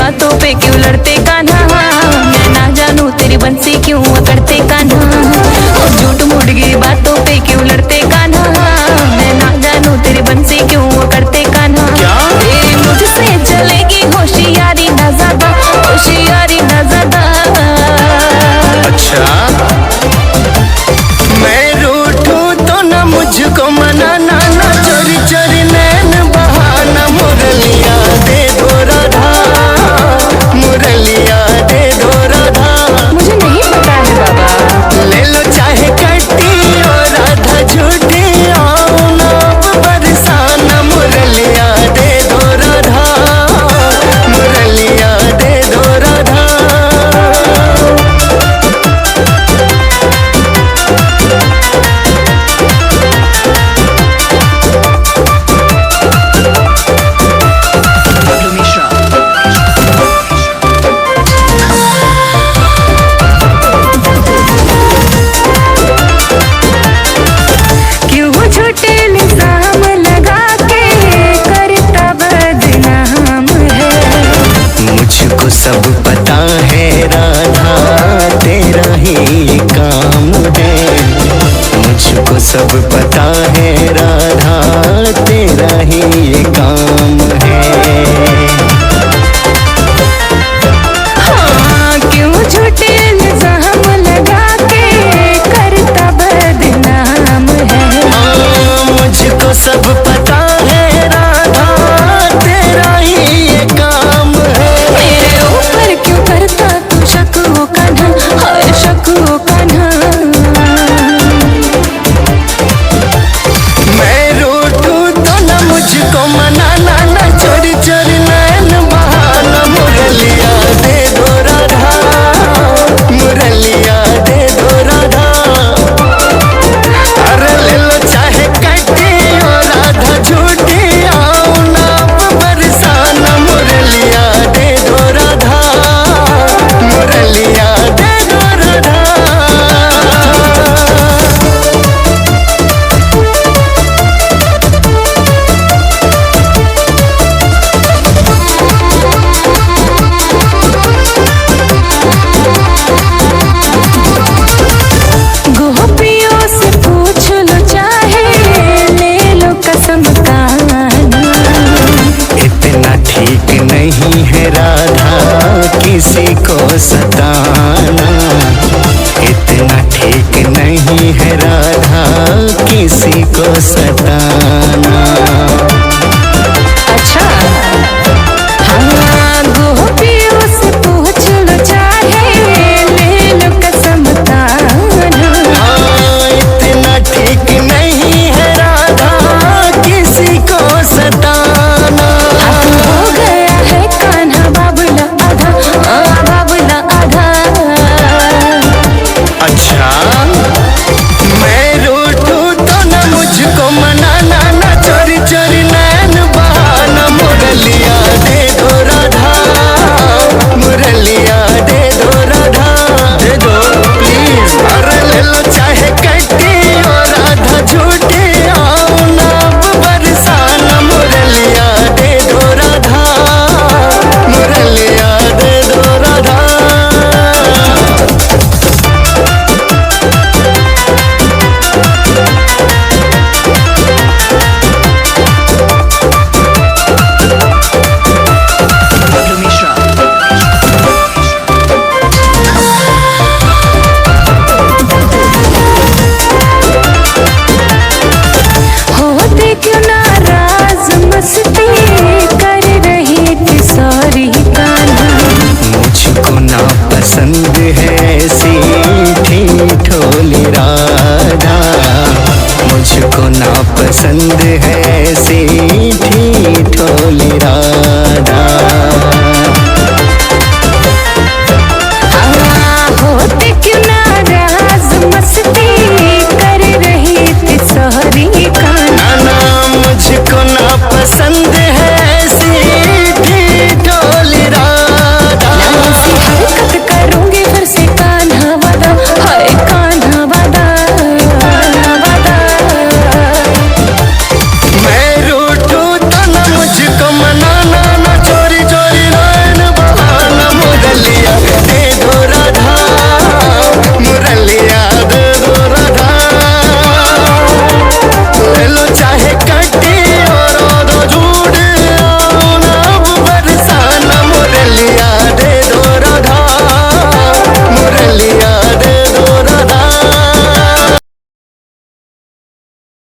बातों पे क्यों लड़ते कान्हा, मैं ना जानू तेरी बंसी क्यों अकड़ते कान्हा। झूठ मूठ की बातों पे क्यों लड़ते कान्हा, मैं ना जानू तेरी बंसी क्यों अकड़ते कान्हा। मुझसे चलेगी होशियारी ना ज्यादा, होशियारी ना ज्यादा। अच्छा मैं रूठूं तो ना मुझको मनाना, ना चोरी चोरी नैन बहाना। मुरलिया दे दो राधा, मुरलिया दे दो राधा। मुझे नहीं पता है बाबा। ले लो चाहे कट्टी और राधा झूठी, आओ ना बरसाना। मुरलिया दे दो राधा, मुरलिया दे दो राधा। सब पता है राधा तेरा ही काम है, मुझको सब पता है राधा तेरा ही काम है। हाँ क्यों झूठे इल्जाम लगा के करता बदनाम है। हाँ मुझको सब पता है राधा तेरा ही ये काम है। मेरे ऊपर क्यों करता तू शक हो कान्हा, हाय शक हो कान्हा। मैं रूठूं तो ना मुझको मनाना, ना चोरी चोरी नैन बहाना। मुरलिया दे दो राधा, मुरलिया दे दो राधा। अरे ले लो चाहे कट्टी और राधा झूठी, आओ ना बरसाना। मुरलिया दे दो राधा, मुरलिया दे दो राधा। गोपियों से पूछ लो चाहे ले लो कसम कान्हा। इतना ठीक नहीं है राधा किसी को सताना, इतना ठीक नहीं है राधा किसी को सताना।